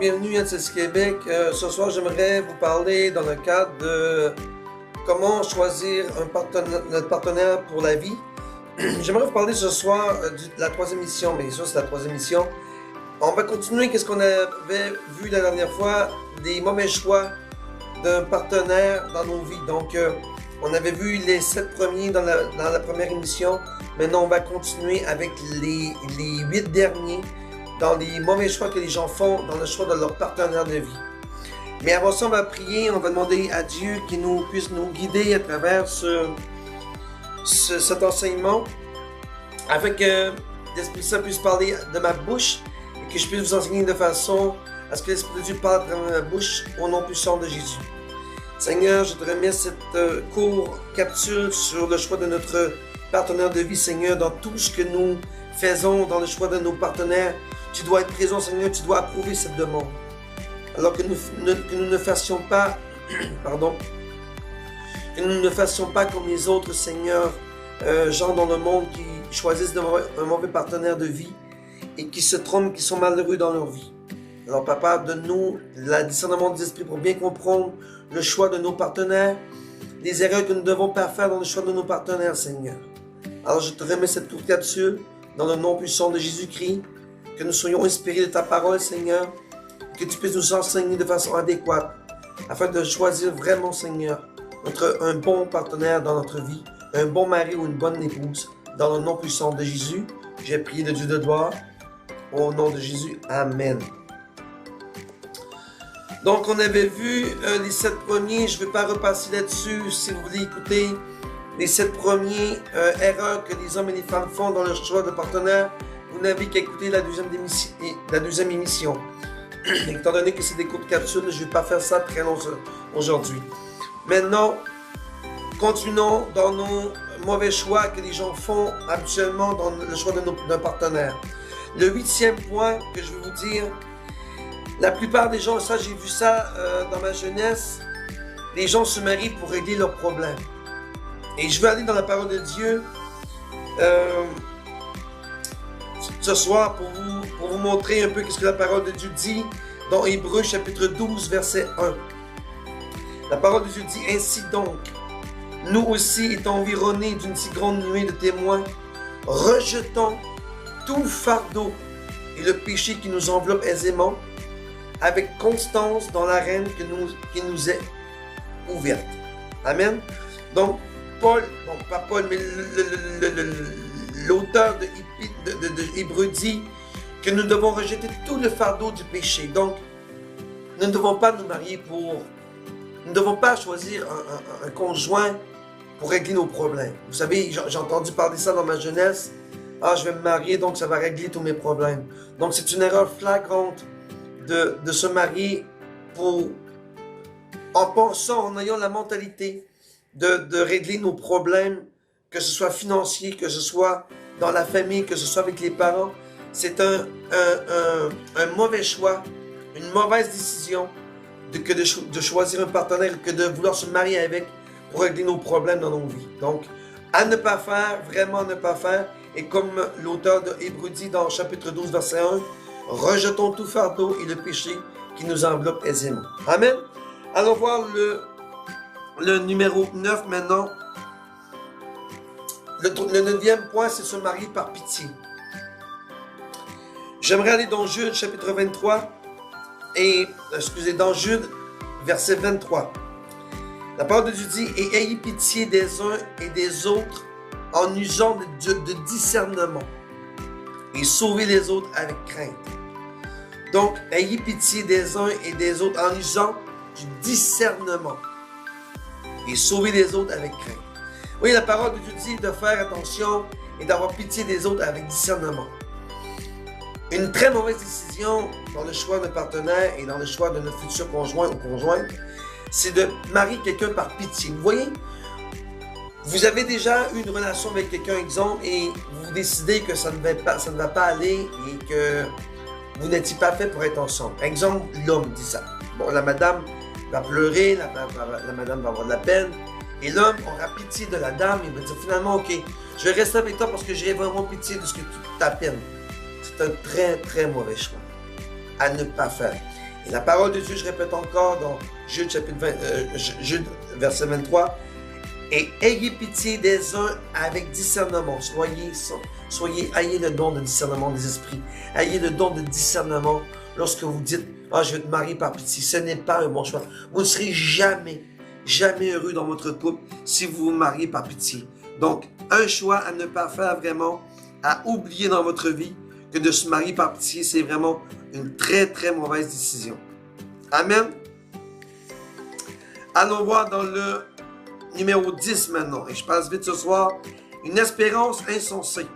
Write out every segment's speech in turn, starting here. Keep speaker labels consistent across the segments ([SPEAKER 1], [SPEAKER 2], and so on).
[SPEAKER 1] bienvenue à CES Québec. Ce soir, j'aimerais vous parler dans le cadre de comment choisir notre partenaire pour la vie. J'aimerais vous parler ce soir de la troisième mission, mais ça c'est la troisième mission. On va continuer qu'est-ce qu'on avait vu la dernière fois, des mauvais choix d'un partenaire dans nos vies. Donc, on avait vu les 7 premiers dans la première émission. Maintenant, on va continuer avec les 8 derniers dans les mauvais choix que les gens font dans le choix de leur partenaire de vie. Mais avant ça, on va prier, on va demander à Dieu qu'il puisse nous guider à travers cet enseignement, afin que l'Esprit Saint puisse parler de ma bouche et que je puisse vous enseigner de façon à ce que l'Esprit de Dieu parle à travers ma bouche au nom puissant de Jésus. Seigneur, je te remets cette courte capsule sur le choix de notre partenaire de vie, Seigneur, dans tout ce que nous faisons dans le choix de nos partenaires. Tu dois être présent, Seigneur, tu dois approuver cette demande. Alors que nous ne fassions pas, que nous ne fassions pas comme les autres, Seigneur, gens dans le monde qui choisissent un mauvais partenaire de vie et qui se trompent, qui sont malheureux dans leur vie. Alors, Papa, donne-nous le discernement des esprits pour bien comprendre le choix de nos partenaires, les erreurs que nous ne devons pas faire dans le choix de nos partenaires, Seigneur. Alors, je te remets cette courte capsule dans le nom puissant de Jésus-Christ, que nous soyons inspirés de ta parole, Seigneur, que tu puisses nous enseigner de façon adéquate, afin de choisir vraiment, Seigneur, un bon partenaire dans notre vie, un bon mari ou une bonne épouse, dans le nom puissant de Jésus. J'ai prié de Dieu de gloire, au nom de Jésus, Amen. Donc, on avait vu les 7 premiers, je ne vais pas repasser là-dessus, si vous voulez écouter les 7 premiers erreurs que les hommes et les femmes font dans leur choix de partenaire. Vous n'avez qu'à écouter la deuxième émission. Étant donné que c'est des courtes capsules, je ne vais pas faire ça très long aujourd'hui. Maintenant, continuons dans nos mauvais choix que les gens font habituellement dans le choix d'un partenaire. Le 8e point que je vais vous dire, la plupart des gens, ça j'ai vu ça dans ma jeunesse, les gens se marient pour régler leurs problèmes. Et je vais aller dans la parole de Dieu ce soir pour vous montrer un peu ce que la parole de Dieu dit dans Hébreux chapitre 12 verset 1. La parole de Dieu dit ainsi donc, nous aussi étant environnés d'une si grande nuée de témoins, rejetons tout fardeau et le péché qui nous enveloppe aisément, avec constance dans l'arène qui nous est ouverte. Amen. Donc, pas Paul, mais l'auteur de Hébreux dit que nous devons rejeter tout le fardeau du péché. Donc, nous ne devons pas nous marier nous ne devons pas choisir un conjoint pour régler nos problèmes. Vous savez, j'ai entendu parler ça dans ma jeunesse. Ah, je vais me marier, donc ça va régler tous mes problèmes. Donc, c'est une erreur flagrante de se marier en pensant, en ayant la mentalité de régler nos problèmes, que ce soit financier, que ce soit dans la famille, que ce soit avec les parents. C'est un mauvais choix, une mauvaise décision de choisir un partenaire, que de vouloir se marier avec pour régler nos problèmes dans nos vies. Donc, à ne pas faire, vraiment ne pas faire. Et comme l'auteur de Hébreux dit dans chapitre 12, verset 1, rejetons tout fardeau et le péché qui nous enveloppe aisément. Amen. Allons voir le numéro 9 maintenant. Le 9e point, c'est se marier par pitié. J'aimerais aller dans Jude, chapitre 23, dans Jude, verset 23. La parole de Dieu dit, « Et ayez pitié des uns et des autres en usant de discernement, et sauvez les autres avec crainte. » Donc, ayez pitié des uns et des autres en usant du discernement, et sauvez les autres avec crainte. Oui, la parole de Dieu dit de faire attention et d'avoir pitié des autres avec discernement. Une très mauvaise décision dans le choix de partenaire et dans le choix de notre futur conjoint ou conjointe, c'est de marier quelqu'un par pitié. Vous voyez, vous avez déjà eu une relation avec quelqu'un, exemple, et vous décidez que ça ne va pas aller et que vous n'êtes pas fait pour être ensemble. Exemple, l'homme dit ça. Bon, la madame va pleurer, la madame va avoir de la peine. Et l'homme aura pitié de la dame, il va dire finalement, ok, je vais rester avec toi parce que j'ai vraiment pitié de ce que tu t'appelles. C'est un très très mauvais choix à ne pas faire. Et la parole de Dieu, je répète encore dans Jude, chapitre 20, Jude, verset 23, « Et ayez pitié des uns avec discernement. » Ayez le don de discernement des esprits. Ayez le don de discernement lorsque vous dites, « Ah, je vais te marier par pitié. » Ce n'est pas un bon choix. Vous ne serez jamais heureux dans votre couple si vous vous mariez par pitié. Donc, un choix à ne pas faire vraiment, à oublier dans votre vie, que de se marier par pitié, c'est vraiment une très, très mauvaise décision. Amen. Allons voir dans le numéro 10 maintenant. Et je passe vite ce soir. Une espérance insensée.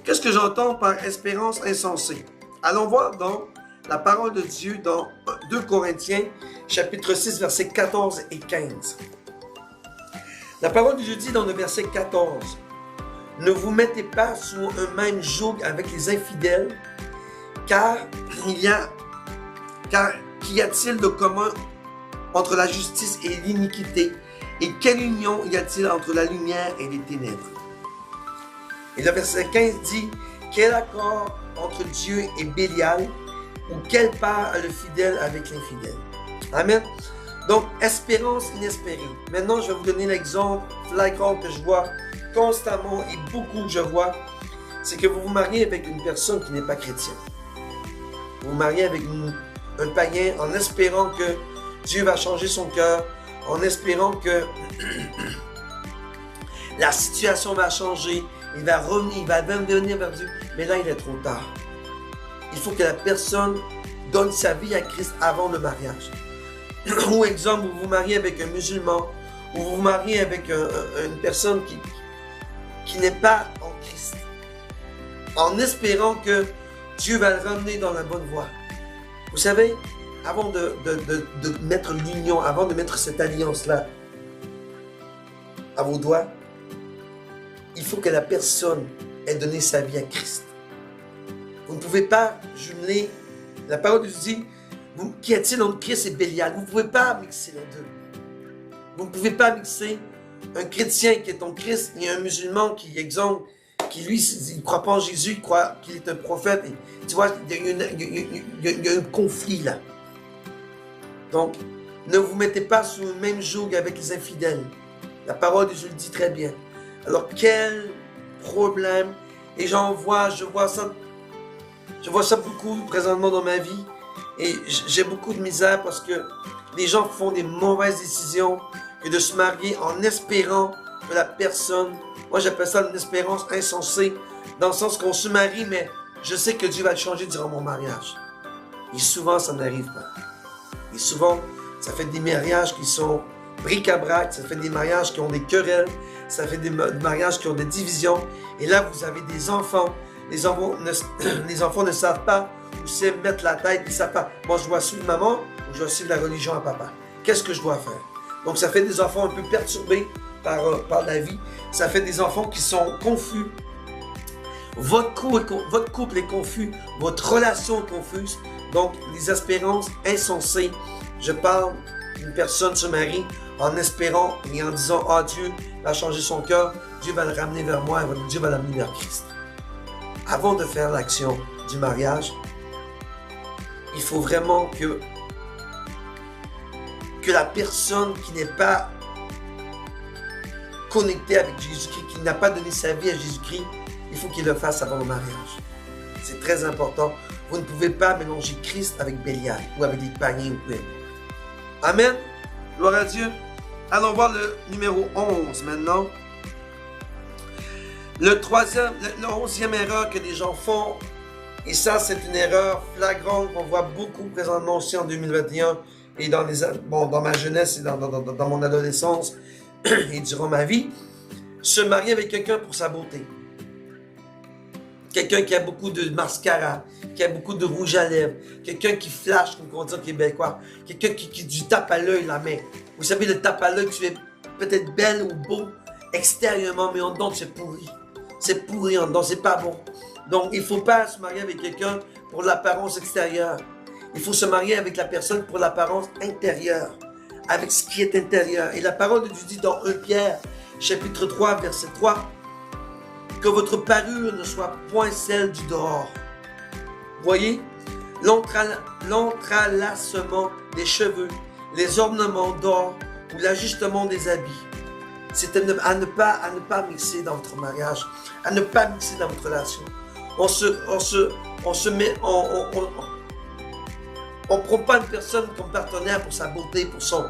[SPEAKER 1] Qu'est-ce que j'entends par espérance insensée? Allons voir dans la parole de Dieu dans 2 Corinthiens, chapitre 6, versets 14 et 15. La parole de Dieu dit dans le verset 14, « Ne vous mettez pas sous un même joug avec les infidèles, car qu'y a-t-il de commun entre la justice et l'iniquité? Et quelle union y a-t-il entre la lumière et les ténèbres? » Et le verset 15 dit, « Quel accord entre Dieu et Bélial, ou quelle part a le fidèle avec l'infidèle? » Amen. Donc, espérance inespérée. Maintenant, je vais vous donner l'exemple flagrant que je vois constamment et beaucoup que je vois. C'est que vous vous mariez avec une personne qui n'est pas chrétienne. Vous vous mariez avec un païen en espérant que Dieu va changer son cœur, en espérant que la situation va changer, il va revenir, il va même venir vers Dieu. Mais là, il est trop tard. Il faut que la personne donne sa vie à Christ avant le mariage. Ou exemple, vous vous mariez avec un musulman, ou vous vous mariez avec une personne qui n'est pas en Christ, en espérant que Dieu va le ramener dans la bonne voie. Vous savez, avant de mettre l'union, avant de mettre cette alliance-là à vos doigts, il faut que la personne ait donné sa vie à Christ. Vous ne pouvez pas jumeler. La parole de Dieu dit, qu'y a-t-il entre Christ et Bélial? Vous ne pouvez pas mixer les deux. Vous ne pouvez pas mixer un chrétien qui est en Christ et un musulman qui, exemple, qui lui, il ne croit pas en Jésus, il croit qu'il est un prophète. Et, tu vois, il y a un conflit là. Donc, ne vous mettez pas sous le même joug avec les infidèles. La parole de Dieu le dit très bien. Alors, quel problème. Et je vois ça beaucoup présentement dans ma vie. Et j'ai beaucoup de misère parce que les gens font des mauvaises décisions que de se marier en espérant que la personne, moi j'appelle ça une espérance insensée, dans le sens qu'on se marie, mais je sais que Dieu va le changer durant mon mariage. Et souvent, ça n'arrive pas. Et souvent, ça fait des mariages qui sont bric-à-brac, ça fait des mariages qui ont des querelles, ça fait des mariages qui ont des divisions. Et là, vous avez des enfants. Les enfants ne savent pas où c'est mettre la tête, ils ne savent pas. Moi, je dois suivre maman ou je dois suivre la religion à papa. Qu'est-ce que je dois faire? Donc, ça fait des enfants un peu perturbés par la vie. Ça fait des enfants qui sont confus. Votre couple est confus. Votre relation est confuse. Donc, les espérances insensées. Je parle d'une personne se marie en espérant et en disant « Ah, Dieu va changer son cœur. Dieu va le ramener vers moi. Dieu va l'amener vers Christ. » Avant de faire l'action du mariage, il faut vraiment que la personne qui n'est pas connectée avec Jésus-Christ, qui n'a pas donné sa vie à Jésus-Christ, il faut qu'il le fasse avant le mariage. C'est très important. Vous ne pouvez pas mélanger Christ avec Bélial ou avec des païens ou peu. Amen. Gloire à Dieu. Allons voir le numéro 11 maintenant. Le 11e erreur que les gens font, et ça c'est une erreur flagrante qu'on voit beaucoup présentement aussi en 2021 et dans ma jeunesse et dans mon adolescence et durant ma vie, se marier avec quelqu'un pour sa beauté. Quelqu'un qui a beaucoup de mascara, qui a beaucoup de rouge à lèvres, quelqu'un qui flash, comme on dit en québécois, quelqu'un qui du tape à l'œil la main. Vous savez, le tape à l'œil, tu es peut-être belle ou beau extérieurement, mais en dedans, tu es pourri. C'est pourri en dedans, c'est pas bon. Donc, il ne faut pas se marier avec quelqu'un pour l'apparence extérieure. Il faut se marier avec la personne pour l'apparence intérieure, avec ce qui est intérieur. Et la parole de Dieu dit dans 1 Pierre, chapitre 3, verset 3, que votre parure ne soit point celle du dehors. Voyez? l'entrelacement des cheveux, les ornements d'or ou l'ajustement des habits. C'est à ne pas mixer dans votre mariage, à ne pas mixer dans votre relation. On prend pas une personne comme partenaire pour sa beauté, pour son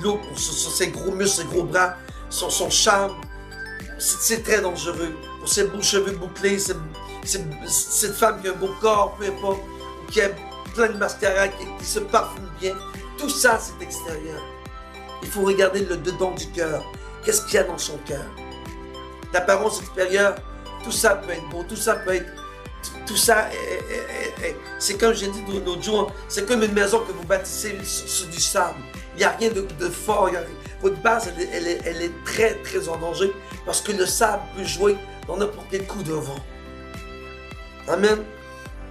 [SPEAKER 1] look, pour ses gros muscles, ses gros bras, son charme. C'est très dangereux. Pour ses beaux cheveux bouclés, cette femme qui a un beau corps, peu importe, ou qui a plein de mascara, qui se parfume bien. Tout ça, c'est extérieur. Il faut regarder le dedans du cœur. Qu'est-ce qu'il y a dans son cœur? L'apparence extérieure, tout ça peut être beau, tout ça peut être... Tout ça, c'est comme j'ai dit l'autre jour, c'est comme une maison que vous bâtissez sur du sable. Il n'y a rien de fort. Votre base, elle est très, très en danger parce que le sable peut jouer dans n'importe quel coup de vent. Amen.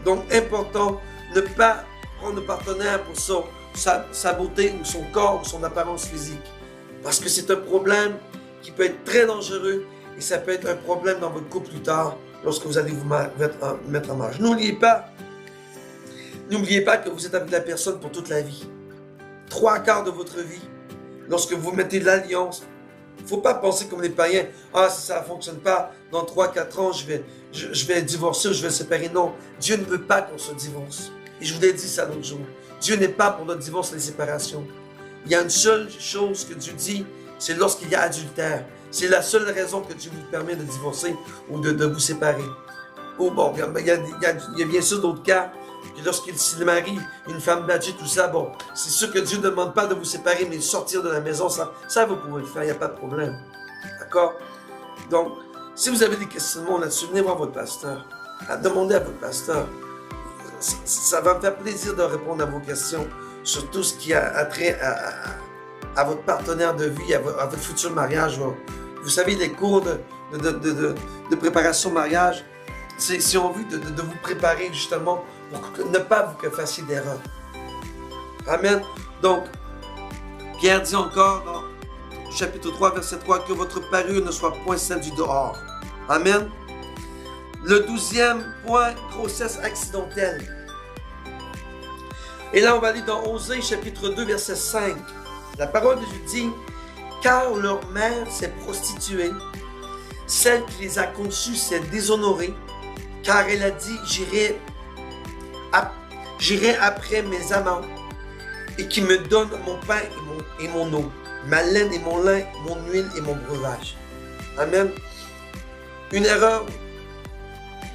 [SPEAKER 1] Donc, important, ne pas prendre de partenaire pour sa beauté ou son corps ou son apparence physique. Parce que c'est un problème qui peut être très dangereux et ça peut être un problème dans votre couple plus tard lorsque vous allez vous mettre en marche. N'oubliez pas que vous êtes avec la personne pour toute la vie. 3/4 de votre vie, lorsque vous mettez de l'alliance, il ne faut pas penser comme les païens, ah si ça ne fonctionne pas, dans 3-4 ans je vais divorcer ou je vais séparer. Non, Dieu ne veut pas qu'on se divorce. Et je vous l'ai dit ça l'autre jour. Dieu n'est pas pour notre divorce et les séparations. Il y a une seule chose que Dieu dit, c'est lorsqu'il y a adultère. C'est la seule raison que Dieu vous permet de divorcer ou de vous séparer. Ou bon, il y a bien sûr d'autres cas, que lorsqu'il se marie, une femme battue, tout ça, bon, c'est sûr que Dieu ne demande pas de vous séparer, mais de sortir de la maison, ça vous pouvez le faire, il n'y a pas de problème. D'accord? Donc, si vous avez des questionnements là-dessus, venez voir votre pasteur. Demandez à votre pasteur. Ça va me faire plaisir de répondre à vos questions sur tout ce qui a trait à votre partenaire de vie, à votre futur mariage. Vous savez, les cours de préparation au mariage, c'est en vue de vous préparer justement pour ne pas vous fassiez d'erreur. Amen. Donc, Pierre dit encore dans chapitre 3, verset 3, que votre parure ne soit point celle du dehors. Amen. Le 12e point, grossesse accidentelle. Et là, on va aller dans Osée, chapitre 2, verset 5. La parole de Dieu dit, « Car leur mère s'est prostituée, celle qui les a conçus s'est déshonorée, car elle a dit, j'irai après mes amants, et qui me donnent mon pain et mon eau, ma laine et mon lin, mon huile et mon breuvage. » Amen. Une erreur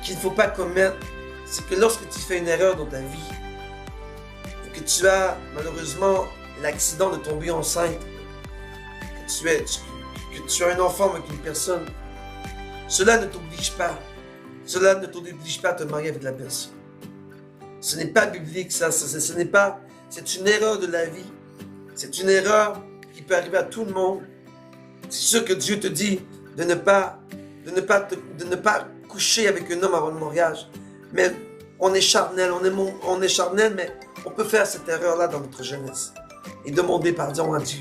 [SPEAKER 1] qu'il ne faut pas commettre, c'est que lorsque tu fais une erreur dans ta vie, et que tu as malheureusement l'accident de tomber enceinte, que tu as un enfant avec une personne, cela ne t'oblige pas. Cela ne t'oblige pas à te marier avec la personne. Ce n'est pas biblique, ça. C'est une erreur de la vie. C'est une erreur qui peut arriver à tout le monde. C'est sûr que Dieu te dit de ne pas coucher avec un homme avant le mariage. Mais on est charnel, mais on peut faire cette erreur-là dans notre jeunesse et demander pardon à Dieu.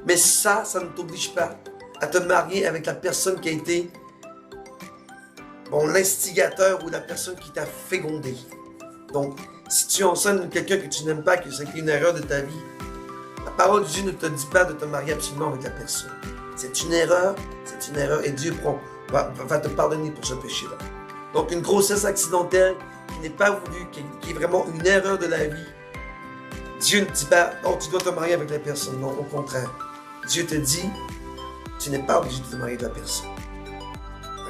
[SPEAKER 1] Mais ça ne t'oblige pas à te marier avec la personne qui a été l'instigateur ou la personne qui t'a fécondé. Donc, si tu es enceinte de quelqu'un que tu n'aimes pas, que c'est une erreur de ta vie, la parole de Dieu ne te dit pas de te marier absolument avec la personne. C'est une erreur, et Dieu va te pardonner pour ce péché-là. Donc, une grossesse accidentelle qui n'est pas voulue, qui est vraiment une erreur de la vie, Dieu ne dit pas, oh, tu dois te marier avec la personne. Non, au contraire. Dieu te dit, tu n'es pas obligé de te marier avec la personne.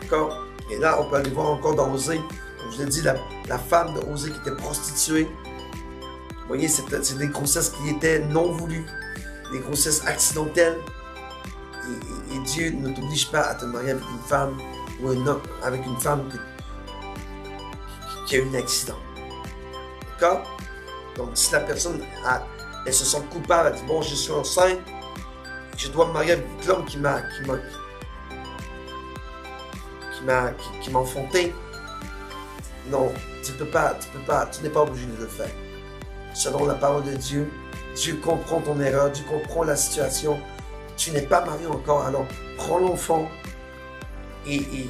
[SPEAKER 1] D'accord? Et là, on peut aller voir encore dans Osée, comme je l'ai dit, la femme de Osée qui était prostituée. Vous voyez, c'est des grossesses qui étaient non voulues, des grossesses accidentelles. Et Dieu ne t'oblige pas à te marier avec une femme ou un homme, avec une femme qui a eu un accident. D'accord? Donc, si la personne, elle se sent coupable, elle dit, bon, je suis enceinte, je dois me marier avec l'homme qui m'a enfanté. Non, tu n'es pas obligé de le faire. Selon la parole de Dieu, Dieu comprend ton erreur, Dieu comprend la situation. Tu n'es pas marié encore, alors prends l'enfant et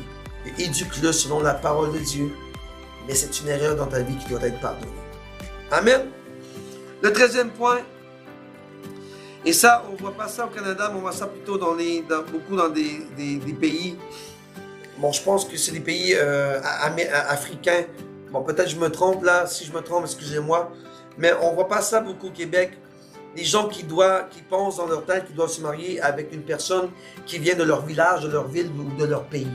[SPEAKER 1] éduque-le selon la parole de Dieu. Mais c'est une erreur dans ta vie qui doit être pardonnée. Amen. Le 13e point, et ça, on ne voit pas ça au Canada, mais on voit ça plutôt beaucoup dans des pays. Bon, je pense que c'est des pays africains. Bon, peut-être je me trompe là. Si je me trompe, excusez-moi. Mais on ne voit pas ça beaucoup au Québec. Des gens qui pensent dans leur tête qu'ils doivent se marier avec une personne qui vient de leur village, de leur ville ou de leur pays.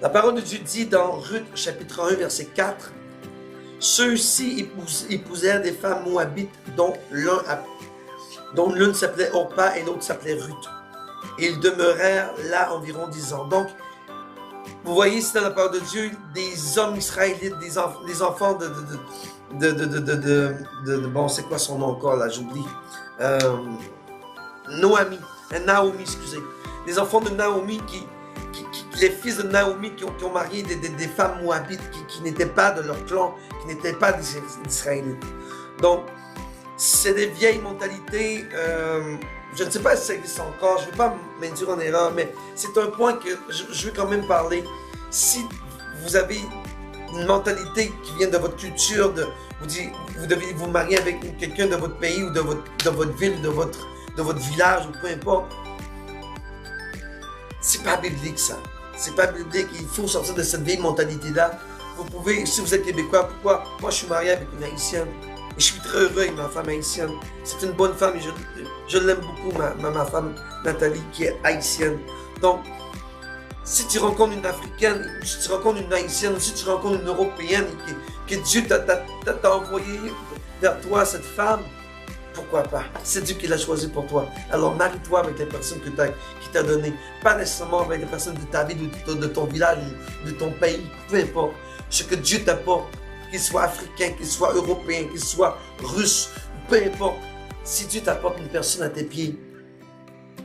[SPEAKER 1] La parole de Dieu dit dans Ruth, chapitre 1, verset 4, « Ceux-ci épousèrent des femmes moabites dont l'une s'appelait Orpa et l'autre s'appelait Ruth. Et ils demeurèrent là environ 10 ans. » Donc, vous voyez ici dans la parole de Dieu, des hommes israélites, des enfants bon, c'est quoi son nom encore là, j'oublie. Naomi, excusez. Des enfants de Naomi les fils de Naomi qui ont marié des femmes moabites qui n'étaient pas de leur clan, qui n'étaient pas des Israélites. Donc, c'est des vieilles mentalités. Je ne sais pas si ça existe encore, je ne veux pas m'induire en erreur, mais c'est un point que je veux quand même parler. Si vous avez une mentalité qui vient de votre culture, vous devez vous marier avec quelqu'un de votre pays ou de votre ville, de votre village, ou peu importe, c'est pas biblique ça. C'est pas biblique, il faut sortir de cette vieille mentalité-là. Vous pouvez, si vous êtes québécois, pourquoi? Moi je suis marié avec une haïtienne. Et je suis très heureux avec ma femme haïtienne. C'est une bonne femme et je l'aime beaucoup, ma femme Nathalie, qui est haïtienne. Donc, si tu rencontres une africaine, si tu rencontres une haïtienne, ou si tu rencontres une européenne, que Dieu t'a envoyé vers toi, cette femme, pourquoi pas? C'est Dieu qui l'a choisi pour toi. Alors marie-toi avec les personnes qu'il t'a données. Pas nécessairement avec les personnes de ta ville, de ton village, de ton pays, peu importe. Ce que Dieu t'apporte, qu'il soit africain, qu'il soit européen, qu'il soit russe, peu importe. Si Dieu t'apporte une personne à tes pieds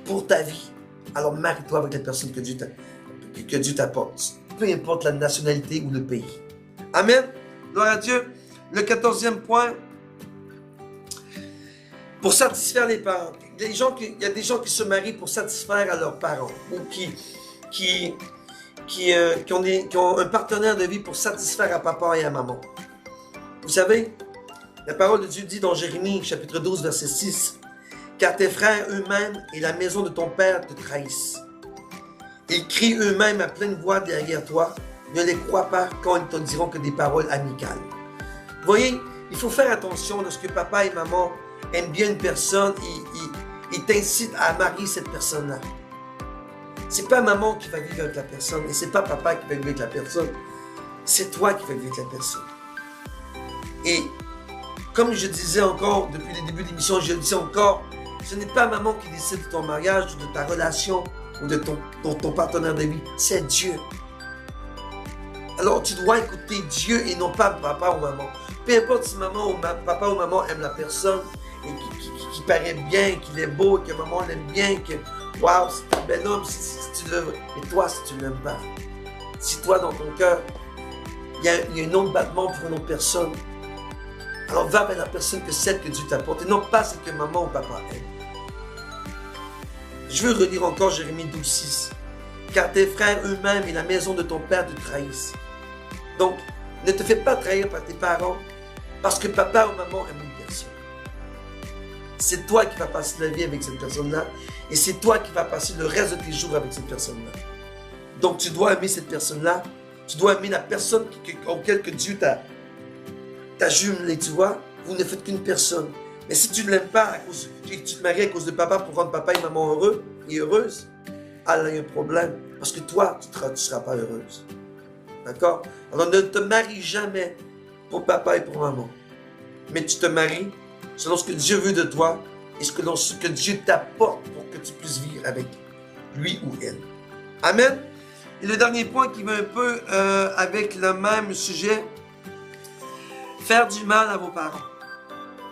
[SPEAKER 1] pour ta vie, alors marie-toi avec les personnes que Dieu t'apporte. Peu importe la nationalité ou le pays. Amen. Gloire à Dieu. Le 14e point, pour satisfaire les parents. Il y a des gens qui se marient pour satisfaire à leurs parents ou qui ont un partenaire de vie pour satisfaire à papa et à maman. Vous savez, la parole de Dieu dit dans Jérémie, chapitre 12, verset 6, « Car tes frères eux-mêmes et la maison de ton père te trahissent. Ils crient eux-mêmes à pleine voix derrière toi. Ne les crois pas quand ils te diront que des paroles amicales. » Vous voyez, il faut faire attention lorsque papa et maman aiment bien une personne, ils t'incitent à marier cette personne-là. C'est pas maman qui va vivre avec la personne et c'est pas papa qui va vivre avec la personne. C'est toi qui vas vivre avec la personne. Et comme je disais encore depuis le début de l'émission, je le dis encore, ce n'est pas maman qui décide de ton mariage ou de ta relation ou de ton partenaire de vie, c'est Dieu. Alors tu dois écouter Dieu et non pas papa ou maman. Peu importe si papa ou maman aime la personne et qui paraît bien, qu'il est beau, que maman l'aime bien, que waouh, c'est un bel homme si tu le veux. Et toi, si tu ne l'aimes pas, si toi dans ton cœur, il y a un autre battement pour une autre personne, alors va vers la personne que celle que Dieu t'apporte et non pas celle que maman ou papa aime. Je veux relire encore Jérémie 12, 6. Car tes frères eux-mêmes et la maison de ton père te trahissent. Donc, ne te fais pas trahir par tes parents parce que papa ou maman aime une personne. C'est toi qui vas passer la vie avec cette personne-là et c'est toi qui vas passer le reste de tes jours avec cette personne-là. Donc, tu dois aimer cette personne-là. Tu dois aimer la personne auquel que Dieu t'a jumelé, tu vois. Vous ne faites qu'une personne. Mais si tu ne l'aimes pas, tu te maries à cause de papa pour rendre papa et maman heureux et heureuses, alors il y a un problème. Parce que toi, tu ne seras pas heureuse. D'accord? Alors ne te marie jamais pour papa et pour maman. Mais tu te maries selon ce que Dieu veut de toi et ce que Dieu t'apporte pour que tu puisses vivre avec lui ou elle. Amen? Et le dernier point qui va un peu avec le même sujet, faire du mal à vos parents.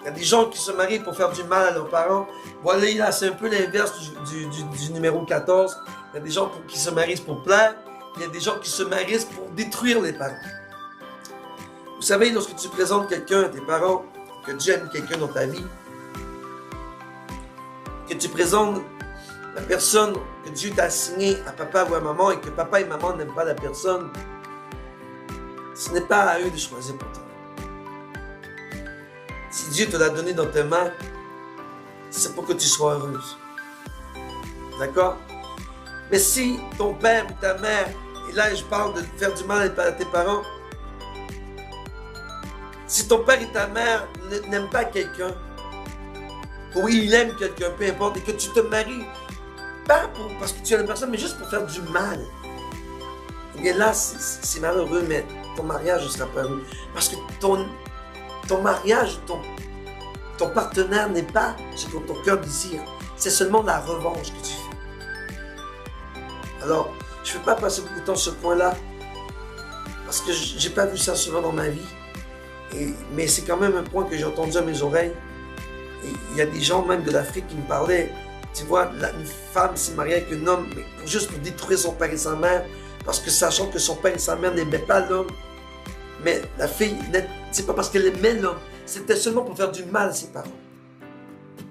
[SPEAKER 1] Il y a des gens qui se marient pour faire du mal à leurs parents. Voilà, là, c'est un peu l'inverse du numéro 14. Il y a des gens qui se marient pour plaire. Il y a des gens qui se marient pour détruire les parents. Vous savez, lorsque tu présentes quelqu'un à tes parents, que Dieu a mis quelqu'un dans ta vie, que tu présentes la personne que Dieu t'a assignée à papa ou à maman et que papa et maman n'aiment pas la personne, ce n'est pas à eux de choisir pour toi. Si Dieu te l'a donné dans tes mains, c'est pour que tu sois heureuse. D'accord? Mais si ton père ou ta mère, et là je parle de faire du mal à tes parents, si ton père et ta mère n'aiment pas quelqu'un, ou il aime quelqu'un, peu importe, et que tu te maries, pas parce que tu aimes la personne, mais juste pour faire du mal, et bien là, c'est malheureux, mais ton mariage ne sera pas heureux. Parce que ton mariage, ton partenaire n'est pas ce que ton cœur désire. C'est seulement la revanche que tu fais. Alors, je ne vais pas passer beaucoup de temps sur ce point-là, parce que je n'ai pas vu ça souvent dans ma vie. Mais c'est quand même un point que j'ai entendu à mes oreilles. Et il y a des gens même de l'Afrique qui me parlaient. Tu vois, une femme s'est mariée avec un homme mais juste pour détruire son père et sa mère, parce que sachant que son père et sa mère n'aimaient pas l'homme. Mais la fille, c'est pas parce qu'elle aimait l'homme, c'était seulement pour faire du mal à ses parents.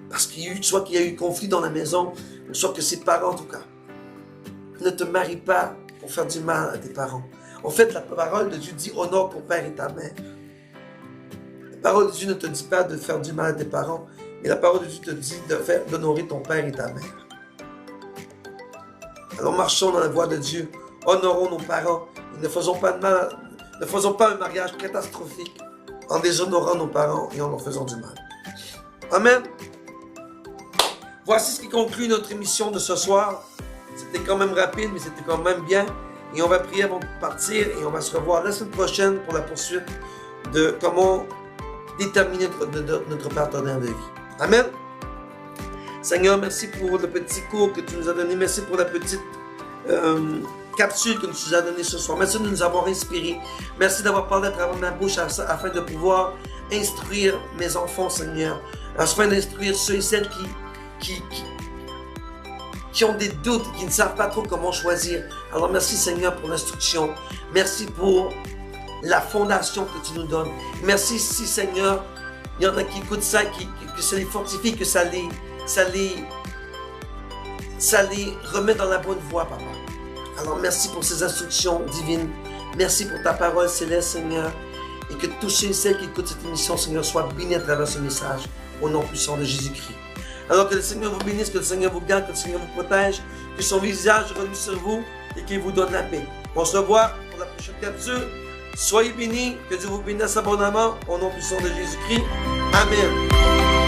[SPEAKER 1] Parce qu'il y a eu, soit qu'il y a eu conflit dans la maison, soit que ses parents en tout cas. Ne te marie pas pour faire du mal à tes parents. En fait, la parole de Dieu dit honore ton père et ta mère. La parole de Dieu ne te dit pas de faire du mal à tes parents, mais la parole de Dieu te dit d'honorer ton père et ta mère. Alors marchons dans la voie de Dieu, honorons nos parents, et ne faisons pas de mal, ne faisons pas un mariage catastrophique en déshonorant nos parents et en leur faisant du mal. Amen. Voici ce qui conclut notre émission de ce soir. C'était quand même rapide, mais c'était quand même bien. Et on va prier avant de partir et on va se revoir la semaine prochaine pour la poursuite de comment déterminer notre partenaire de vie. Amen. Seigneur, merci pour le petit cours que tu nous as donné. Merci pour la petite capsule que tu nous as donnée ce soir. Merci de nous avoir inspirés. Merci d'avoir parlé à travers ma bouche afin de pouvoir instruire mes enfants, Seigneur. Afin d'instruire ceux et celles qui ont des doutes, qui ne savent pas trop comment choisir. Alors merci Seigneur pour l'instruction. Merci pour la fondation que tu nous donnes. Merci si Seigneur, il y en a qui écoutent ça, que ça les fortifie, que ça les remet dans la bonne voie, Papa. Alors merci pour ces instructions divines. Merci pour ta parole céleste, Seigneur. Et que tous ceux et celles qui écoutent cette émission, Seigneur, soient bénis à travers ce message. Au nom puissant de Jésus-Christ. Alors que le Seigneur vous bénisse, que le Seigneur vous garde, que le Seigneur vous protège, que son visage reluise sur vous et qu'il vous donne la paix. On se voit pour la prochaine capsule. Soyez bénis, que Dieu vous bénisse abondamment. Au nom puissant de Jésus-Christ. Amen.